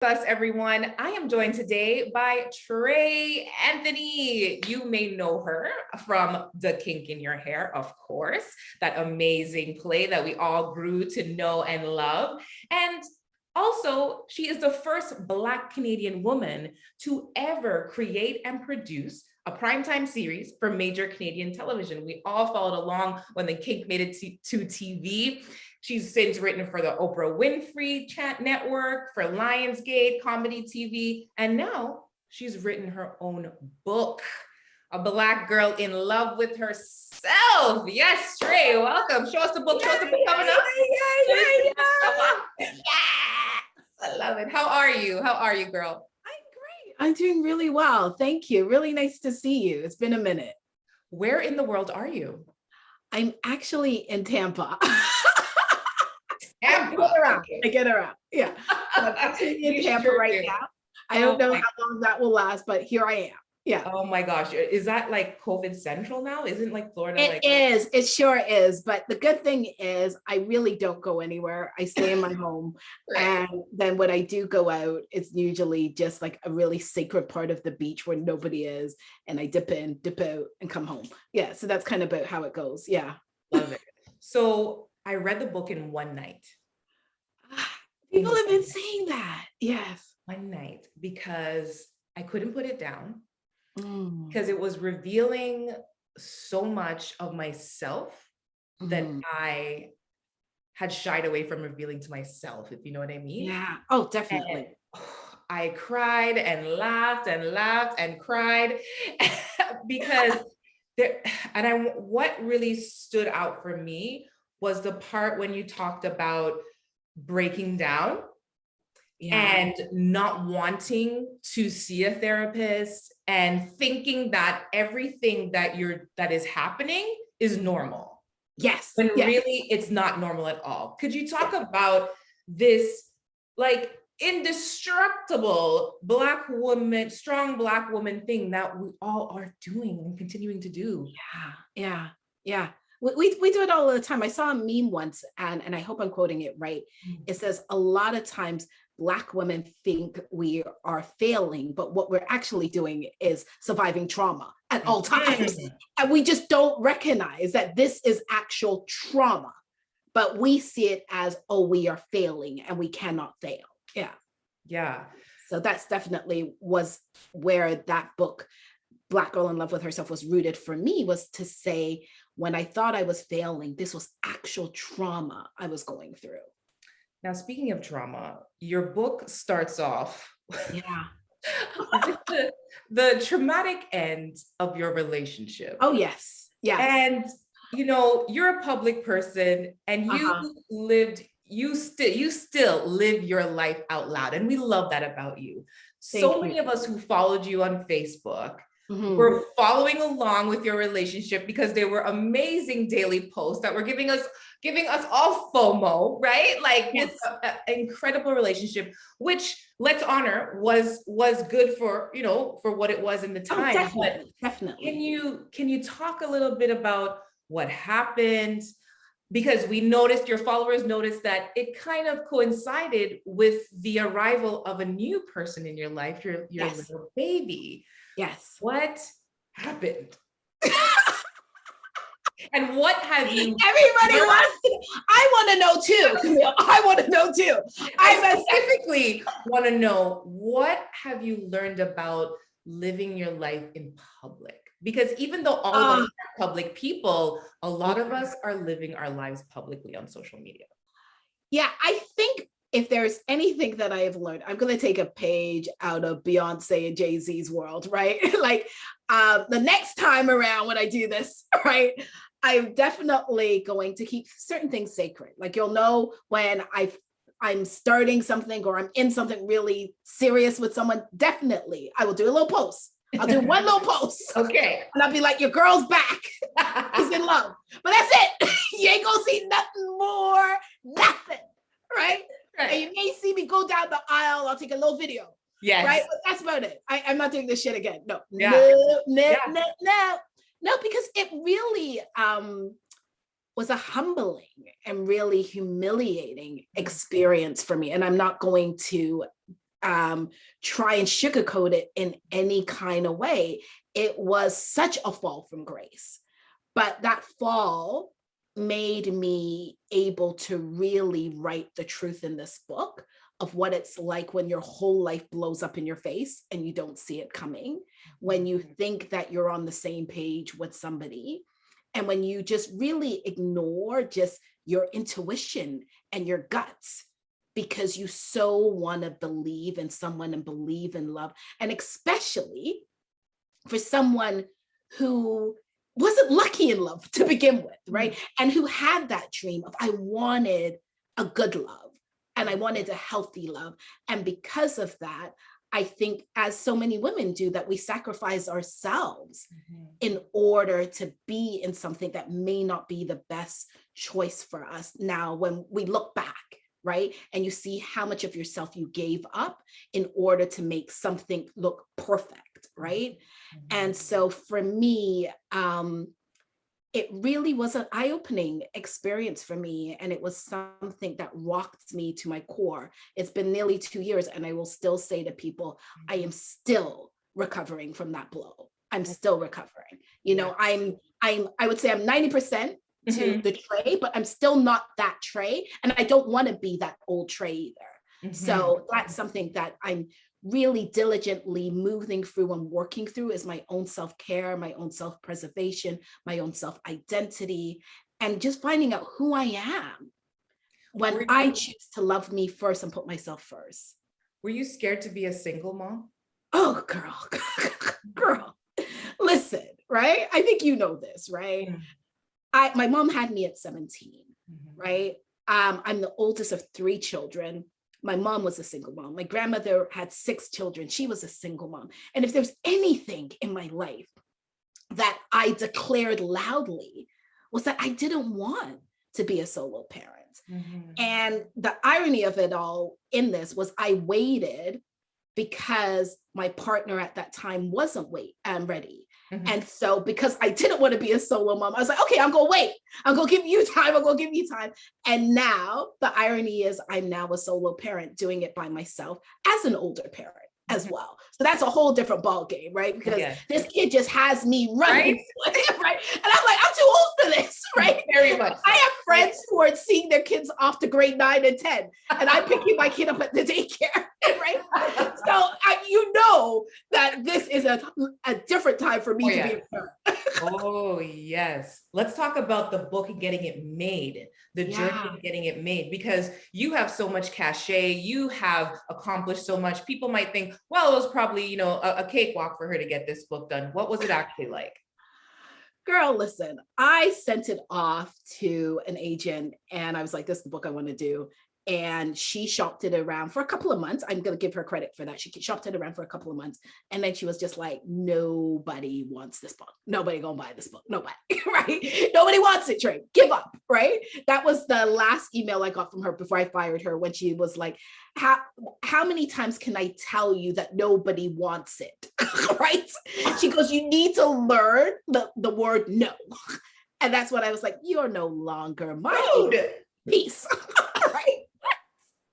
Us, everyone. I am joined today by Trey Anthony. You may know her from The Kink in Your Hair, of course, that amazing play that we all grew to know and love. And also, she is the first Black Canadian woman to ever create and produce a primetime series for major Canadian television. We all followed along when The Kink made it to TV. She's since written for the Oprah Winfrey Chat Network, for Lionsgate, Comedy TV, and now she's written her own book, A Black Girl in Love with Herself. Yes, Trey, welcome. Show us the book, show us the book coming up. Yes, I love it. How are you? How are you, girl? I'm great. I'm doing really well. Thank you. Really nice to see you. It's been a minute. Where in the world are you? I'm actually in Tampa. Tampa. I get around. Yeah. I'm actually in Tampa right now. I don't know how long that will last, but here I am. Yeah. Oh my gosh. Is that like COVID central now? Isn't like Florida It is. It sure is. But the good thing is I really don't go anywhere. I stay in my home. Right. And then when I do go out, it's usually just like a really sacred part of the beach where nobody is. And I dip in, dip out, and come home. Yeah. So that's kind of about how it goes. Yeah. Love it. So I read the book in one night. People have been saying that. Yes. One night, because I couldn't put it down. Because it was revealing so much of myself that I had shied away from revealing to myself, if you know what I mean. Yeah. Oh, definitely. And I cried and laughed and cried because what really stood out for me was the part when you talked about breaking down. Yeah. And not wanting to see a therapist and thinking that everything that is happening is normal. Yes. When really it's not normal at all. Could you talk about this like indestructible Black woman, strong Black woman thing that we all are doing and continuing to do? Yeah. We do it all the time. I saw a meme once, and I hope I'm quoting it right. It says a lot of times Black women think we are failing, but what we're actually doing is surviving trauma at all times. And we just don't recognize that this is actual trauma, but we see it as, oh, we are failing and we cannot fail. Yeah. So that's definitely was where that book, Black Girl in Love with Herself, was rooted for me, was to say, when I thought I was failing, this was actual trauma I was going through. Now, speaking of trauma, your book starts off with the traumatic end of your relationship. Oh, yes. And, you know, you're a public person and you still live your life out loud. And we love that about you. So many of us who followed you on Facebook were following along with your relationship because they were amazing daily posts that were giving us all FOMO, right? Like this incredible relationship, which, let's honor, was good for, you know, for what it was in the time. Oh, definitely. Can you talk a little bit about what happened? Because we noticed, your followers noticed that it kind of coincided with the arrival of a new person in your life, your little baby. Yes. What happened? And what have you? Everybody wants to. I want to know too, Camille. I want to know too. I specifically want to know, what have you learned about living your life in public? Because even though all of us are public people, a lot of us are living our lives publicly on social media. Yeah, I think if there's anything that I have learned, I'm going to take a page out of Beyonce and Jay-Z's world, right? Like the next time around when I do this, right, I'm definitely going to keep certain things sacred. Like, you'll know when I'm starting something or I'm in something really serious with someone, definitely I will do a little post. I'll do one little post. Okay. And I'll be like, your girl's back. He's in love. But that's it. You ain't gonna see nothing more, nothing. Right? And you may see me go down the aisle. I'll take a little video. Yes. Right? But that's about it. I'm not doing this shit again. No. No, because it really was a humbling and really humiliating experience for me. And I'm not going to try and sugarcoat it in any kind of way. It was such a fall from grace. But that fall made me able to really write the truth in this book of what it's like when your whole life blows up in your face and you don't see it coming, when you think that you're on the same page with somebody, and when you just really ignore just your intuition and your guts because you so want to believe in someone and believe in love. And especially for someone who wasn't lucky in love to begin with, right? And who had that dream of, I wanted a good love and I wanted a healthy love. And because of that, I think, as so many women do, that we sacrifice ourselves in order to be in something that may not be the best choice for us. Now, when we look back, right, and you see how much of yourself you gave up in order to make something look perfect, right? And so for me, it really was an eye-opening experience for me. And it was something that rocked me to my core. It's been nearly 2 years, and I will still say to people, I am still recovering from that blow. I'm still recovering. You know, I would say I'm 90% to the Trey, but I'm still not that Trey. And I don't want to be that old Trey either. So that's something that I'm really diligently moving through and working through, is my own self-care, my own self-preservation, my own self-identity, and just finding out who I am when I choose to love me first and put myself first. Were you scared to be a single mom? Oh, girl, listen, right? I think you know this, right? My mom had me at 17, right? I'm the oldest of 3 children. My mom was a single mom. My grandmother had 6 children. She was a single mom. And if there's anything in my life that I declared loudly, was that I didn't want to be a solo parent. And the irony of it all in this was, I waited because my partner at that time wasn't ready. And so, because I didn't want to be a solo mom, I was like, okay, I'm going to wait. I'm going to give you time. I'm going to give you time. And now the irony is, I'm now a solo parent doing it by myself as an older parent as well. So that's a whole different ball game, right? Because this kid just has me running, right? And I'm like, I'm too old for this, right? Very much. I have friends who are seeing their kids off to grade 9 and 10, and I'm picking my kid up at the daycare, right? So you know that this is a different time for me to be a parent. Oh, yes. Let's talk about the book and getting it made, the journey of getting it made, because you have so much cachet, you have accomplished so much. People might think, well, it was probably, you know, a cakewalk for her to get this book done. What was it actually like? Girl, listen, I sent it off to an agent and I was like, this is the book I want to do. And she shopped it around for a couple of months. I'm going to give her credit for that. She shopped it around for a couple of months. And then she was just like, nobody wants this book. Nobody going to buy this book. Nobody, right? Nobody wants it, Trey. Give up, right? That was the last email I got from her before I fired her, when she was like, how many times can I tell you that nobody wants it, right? She goes, you need to learn the word no. And that's when I was like, you're no longer my piece, right?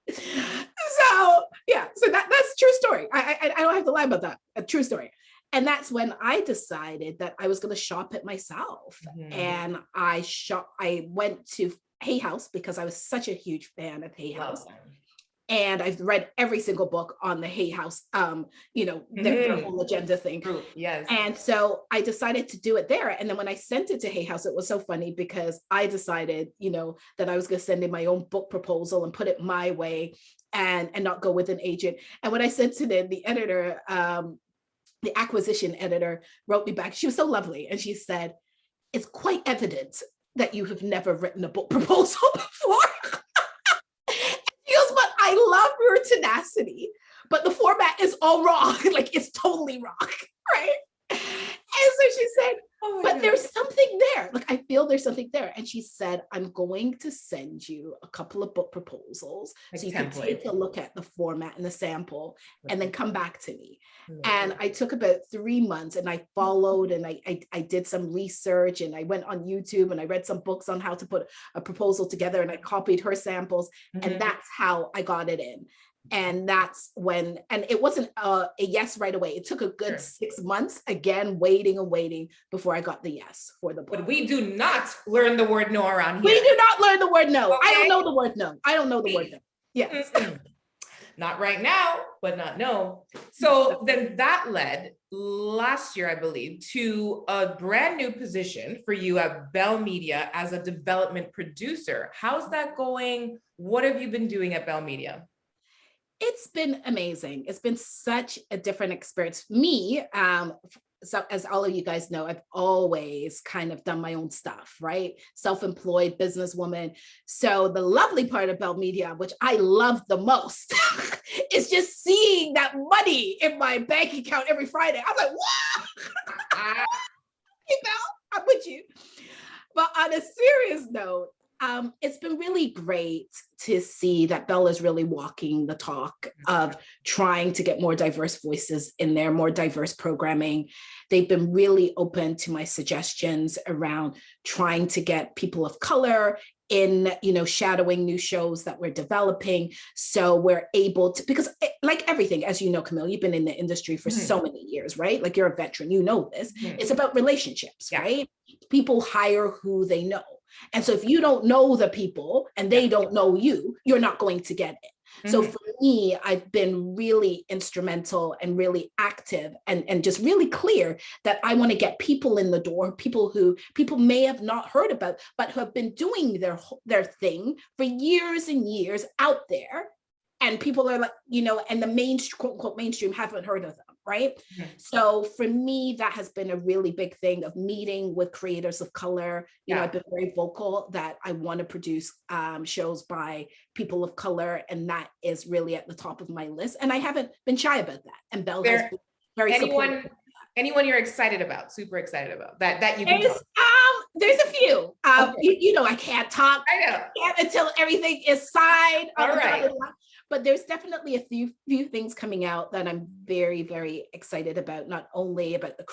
So yeah, so that's a true story. I don't have to lie about that. A true story. And that's when I decided that I was going to shop it myself. And I went to Hay House because I was such a huge fan of Hay House. And I've read every single book on the Hay House, their whole agenda thing. Yes. And so I decided to do it there. And then when I sent it to Hay House, it was so funny because I decided, that I was going to send in my own book proposal and put it my way and not go with an agent. And when I sent it in, the editor, the acquisition editor, wrote me back. She was so lovely. And she said, it's quite evident that you have never written a book proposal before. But I love your tenacity, but the format is all wrong. Like, it's totally wrong, right? And so she said, but there's something there. Like, I feel there's something there. And she said, I'm going to send you a couple of book proposals so you can take a look at the format and the sample and then come back to me. And I took about 3 months and I followed and I did some research and I went on YouTube and I read some books on how to put a proposal together and I copied her samples. And that's how I got it in. And that's when, and it wasn't a yes right away. It took a good Sure. 6 months, again, waiting and waiting before I got the yes for the book. But we do not learn the word no around We here. do not learn the word no. I don't Okay. know the word no. I don't know the word no. Yes. Mm-mm. Not right now, but not no. So then that led last year, I believe, to a brand new position for you at Bell Media as a development producer. How's that going? What have you been doing at Bell Media? It's been amazing. It's been such a different experience. Me, so as all of you guys know, I've always kind of done my own stuff, right? Self-employed businesswoman. So the lovely part of Bell Media, which I love the most, is just seeing that money in my bank account every Friday. I'm like, wow, hey Bell, I'm with you. But on a serious note, it's been really great to see that Bell is really walking the talk of trying to get more diverse voices in there, more diverse programming. They've been really open to my suggestions around trying to get people of color in, shadowing new shows that we're developing. So we're able to, because like everything, as you know, Camille, you've been in the industry for so many years, right? Like you're a veteran, you know this. It's about relationships, right? People hire who they know. And so if you don't know the people and they don't know you, you're not going to get it. So for me, I've been really instrumental and really active and just really clear that I want to get people in the door, people who people may have not heard about, but who have been doing their thing for years and years out there. And people are like, and the quote unquote mainstream haven't heard of them, right? So for me, that has been a really big thing of meeting with creators of color. I've been very vocal that I want to produce shows by people of color, and that is really at the top of my list. And I haven't been shy about that. And Bell has been very supportive. Anyone you're excited about, super excited about that you can talk? There's a few. Okay. I can't talk. I know. Until everything is signed. All right. But there's definitely a few things coming out that I'm very, very excited about, not only about the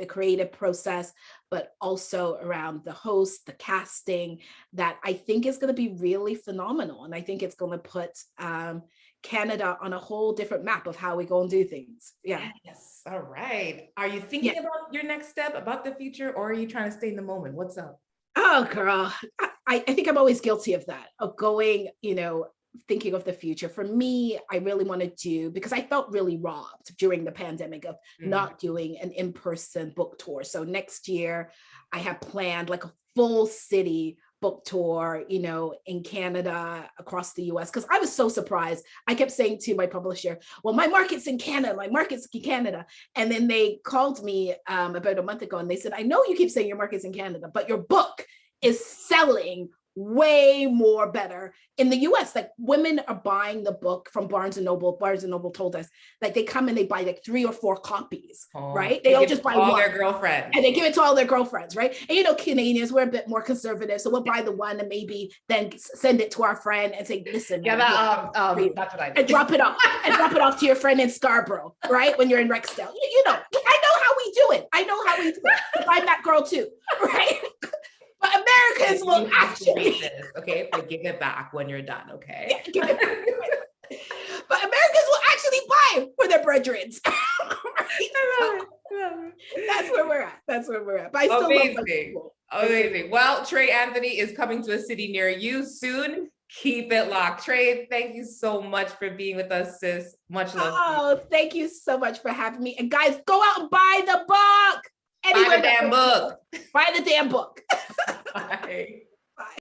creative process, but also around the host, the casting, that I think is going to be really phenomenal. And I think it's going to put Canada on a whole different map of how we go and do things. Yeah. Yes. All right. Are you thinking about your next step, about the future, or are you trying to stay in the moment? What's up? Oh, girl. I think I'm always guilty of that, of going, thinking of the future. For me, I really want to do, because I felt really robbed during the pandemic of not doing an in-person book tour. So next year I have planned like a full city book tour, in Canada, across the US, because I was so surprised. I kept saying to my publisher, well, my market's in Canada, And then they called me about a month ago and they said, I know you keep saying your market's in Canada, but your book is selling way more better in the US. Like women are buying the book from Barnes and Noble. Barnes and Noble told us like they come and they buy like 3 or 4 copies, right? They don't just buy all one. Their girlfriends. And they give it to all their girlfriends, right? And Canadians, we're a bit more conservative. So we'll buy the one and maybe then send it to our friend and say, listen. That's what I do. And drop it off to your friend in Scarborough, right? When you're in Rexdale. I know how we do it. I'm that girl too, right? But Americans will actually, okay, but give it back when you're done, okay? Give it back. But Americans will actually buy for their brethren. That's where we're at. But I still Amazing. Well, Trey Anthony is coming to a city near you soon. Keep it locked. Trey, thank you so much for being with us, sis. Much love. Oh, thank you so much for having me. And guys, go out and buy the book. Buy the damn book. Buy the damn book. Bye.